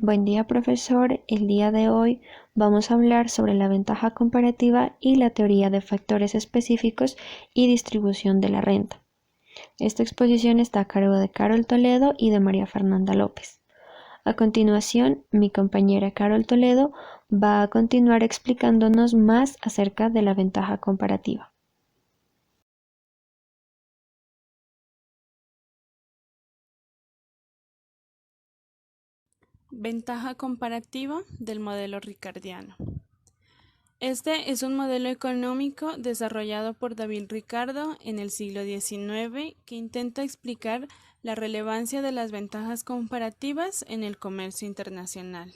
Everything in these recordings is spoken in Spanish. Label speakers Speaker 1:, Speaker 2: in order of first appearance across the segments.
Speaker 1: Buen día, profesor. El día de hoy vamos a hablar sobre la ventaja comparativa y la teoría de factores específicos y distribución de la renta. Esta exposición está a cargo de Carol Toledo y de María Fernanda López. A continuación, mi compañera Carol Toledo va a continuar explicándonos más acerca de la ventaja comparativa.
Speaker 2: Ventaja comparativa del modelo ricardiano. Este es un modelo económico desarrollado por David Ricardo en el siglo XIX que intenta explicar la relevancia de las ventajas comparativas en el comercio internacional.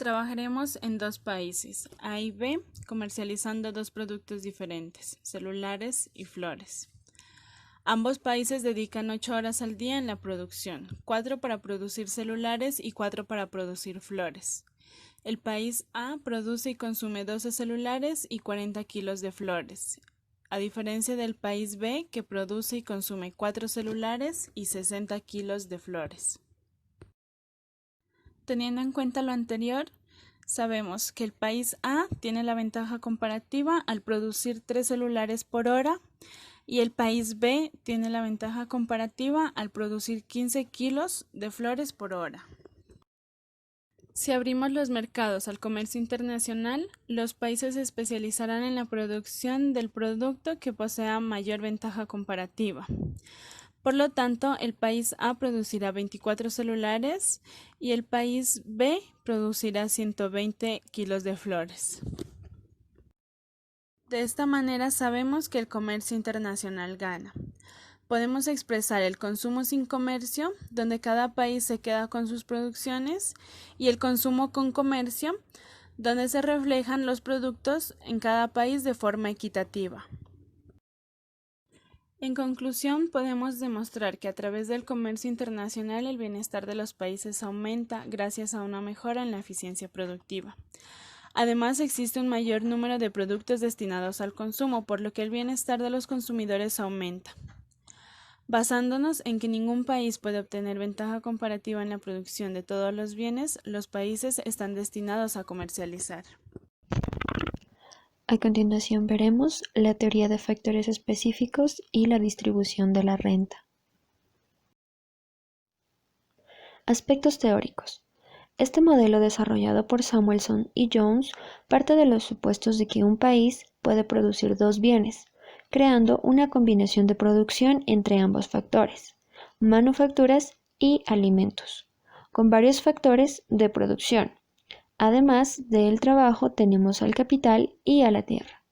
Speaker 2: Trabajaremos en dos países, A y B, comercializando dos productos diferentes, celulares y flores. Ambos países dedican 8 horas al día en la producción, 4 para producir celulares y 4 para producir flores. El país A produce y consume 12 celulares y 40 kilos de flores, a diferencia del país B que produce y consume 4 celulares y 60 kilos de flores. Teniendo en cuenta lo anterior, sabemos que el país A tiene la ventaja comparativa al producir 3 celulares por hora y el país B tiene la ventaja comparativa al producir 15 kilos de flores por hora. Si abrimos los mercados al comercio internacional, los países se especializarán en la producción del producto que posea mayor ventaja comparativa. Por lo tanto, el país A producirá 24 celulares y el país B producirá 120 kilos de flores. De esta manera sabemos que el comercio internacional gana. Podemos expresar el consumo sin comercio, donde cada país se queda con sus producciones, y el consumo con comercio, donde se reflejan los productos en cada país de forma equitativa. En conclusión, podemos demostrar que a través del comercio internacional el bienestar de los países aumenta gracias a una mejora en la eficiencia productiva. Además, existe un mayor número de productos destinados al consumo, por lo que el bienestar de los consumidores aumenta. Basándonos en que ningún país puede obtener ventaja comparativa en la producción de todos los bienes, los países están destinados a comercializar.
Speaker 1: A continuación veremos la teoría de factores específicos y la distribución de la renta. Aspectos teóricos. Este modelo desarrollado por Samuelson y Jones parte de los supuestos de que un país puede producir dos bienes, creando una combinación de producción entre ambos factores, manufacturas y alimentos, con varios factores de producción. Además del trabajo tenemos al capital y a la tierra.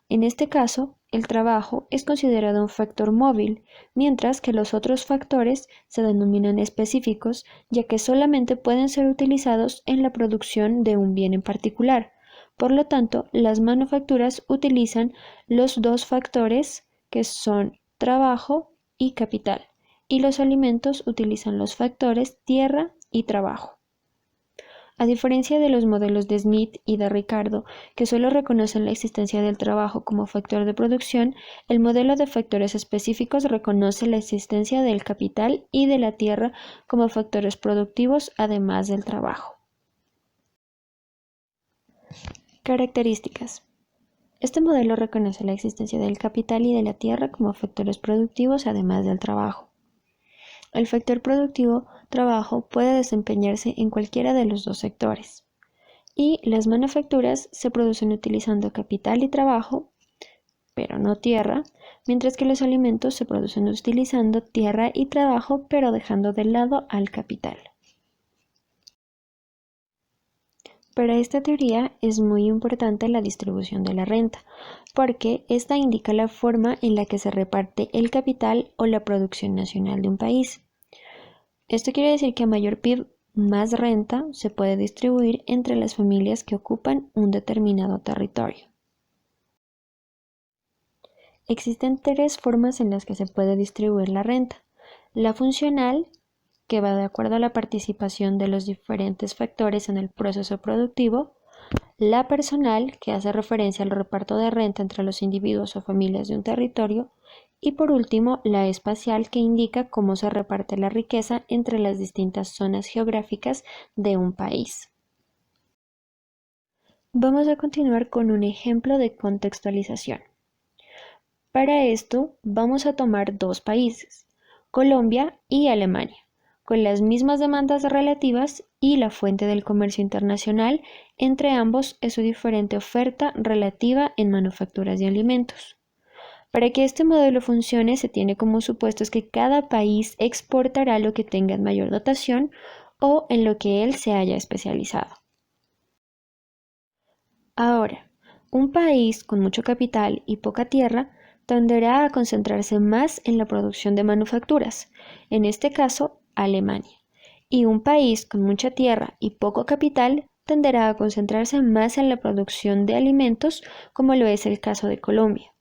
Speaker 1: En este caso, el trabajo es considerado un factor móvil, mientras que los otros factores se denominan específicos, ya que solamente pueden ser utilizados en la producción de un bien en particular. Por lo tanto, las manufacturas utilizan los dos factores que son trabajo y capital, y los alimentos utilizan los factores tierra y trabajo. A diferencia de los modelos de Smith y de Ricardo, que solo reconocen la existencia del trabajo como factor de producción, el modelo de factores específicos reconoce la existencia del capital y de la tierra como factores productivos, además del trabajo. Características. Este modelo reconoce la existencia del capital y de la tierra como factores productivos, además del trabajo. El factor productivo trabajo puede desempeñarse en cualquiera de los dos sectores. Y las manufacturas se producen utilizando capital y trabajo, pero no tierra, mientras que los alimentos se producen utilizando tierra y trabajo, pero dejando de lado al capital. Para esta teoría es muy importante la distribución de la renta, porque esta indica la forma en la que se reparte el capital o la producción nacional de un país. Esto quiere decir que a mayor PIB, más renta se puede distribuir entre las familias que ocupan un determinado territorio. Existen tres formas en las que se puede distribuir la renta. La funcional, que va de acuerdo a la participación de los diferentes factores en el proceso productivo, la personal, que hace referencia al reparto de renta entre los individuos o familias de un territorio, y por último, la espacial, que indica cómo se reparte la riqueza entre las distintas zonas geográficas de un país. Vamos a continuar con un ejemplo de contextualización. Para esto, vamos a tomar dos países, Colombia y Alemania, con las mismas demandas relativas y la fuente del comercio internacional entre ambos es su diferente oferta relativa en manufacturas y alimentos. Para que este modelo funcione, se tiene como supuestos que cada país exportará lo que tenga en mayor dotación o en lo que él se haya especializado. Ahora, un país con mucho capital y poca tierra tenderá a concentrarse más en la producción de manufacturas, en este caso Alemania, y un país con mucha tierra y poco capital tenderá a concentrarse más en la producción de alimentos, como lo es el caso de Colombia.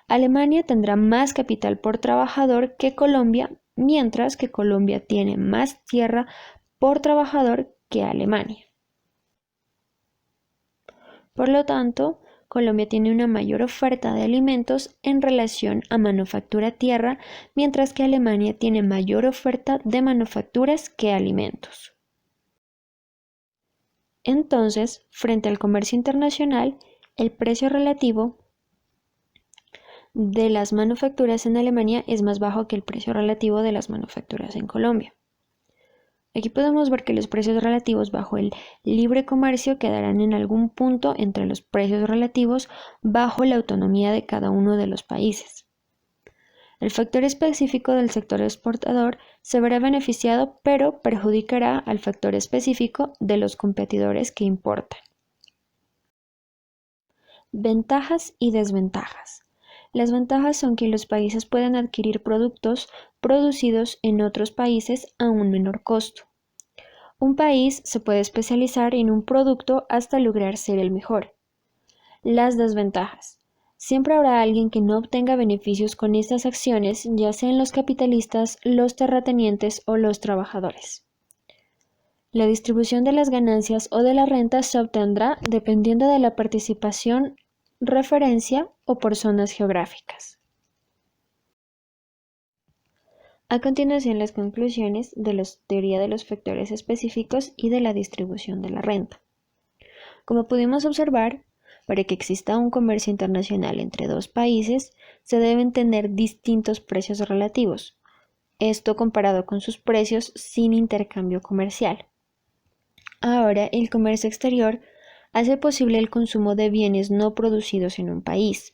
Speaker 1: Alemania tendrá más capital por trabajador que Colombia, mientras que Colombia tiene más tierra por trabajador que Alemania. Por lo tanto, Colombia tiene una mayor oferta de alimentos en relación a manufactura tierra, mientras que Alemania tiene mayor oferta de manufacturas que alimentos. Entonces, frente al comercio internacional, el precio relativo de las manufacturas en Alemania es más bajo que el precio relativo de las manufacturas en Colombia. Aquí podemos ver que los precios relativos bajo el libre comercio quedarán en algún punto entre los precios relativos bajo la autonomía de cada uno de los países. El factor específico del sector exportador se verá beneficiado, pero perjudicará al factor específico de los competidores que importan. Ventajas y desventajas. Las ventajas son que los países pueden adquirir productos producidos en otros países a un menor costo. Un país se puede especializar en un producto hasta lograr ser el mejor. Las desventajas. Siempre habrá alguien que no obtenga beneficios con estas acciones, ya sean los capitalistas, los terratenientes o los trabajadores. La distribución de las ganancias o de la renta se obtendrá dependiendo de la participación, referencia o por zonas geográficas. A continuación, las conclusiones de la teoría de los factores específicos y de la distribución de la renta. Como pudimos observar, para que exista un comercio internacional entre dos países, se deben tener distintos precios relativos, esto comparado con sus precios sin intercambio comercial. Ahora, el comercio exterior hace posible el consumo de bienes no producidos en un país.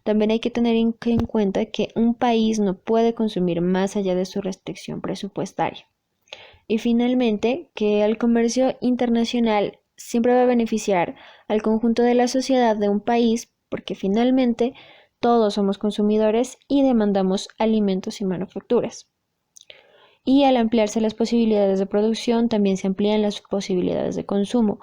Speaker 1: También hay que tener en cuenta que un país no puede consumir más allá de su restricción presupuestaria. Y finalmente, que el comercio internacional siempre va a beneficiar al conjunto de la sociedad de un país porque finalmente todos somos consumidores y demandamos alimentos y manufacturas. Y al ampliarse las posibilidades de producción, también se amplían las posibilidades de consumo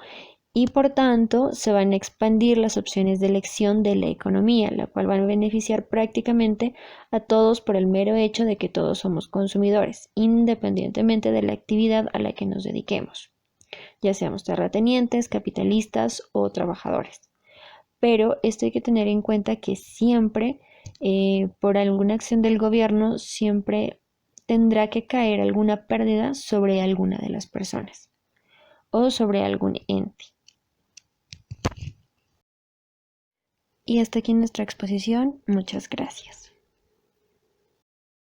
Speaker 1: y por tanto se van a expandir las opciones de elección de la economía, la cual va a beneficiar prácticamente a todos por el mero hecho de que todos somos consumidores, independientemente de la actividad a la que nos dediquemos, ya seamos terratenientes, capitalistas o trabajadores. Pero esto hay que tener en cuenta que siempre, por alguna acción del gobierno, siempre tendrá que caer alguna pérdida sobre alguna de las personas o sobre algún ente. Y hasta aquí nuestra exposición. Muchas gracias.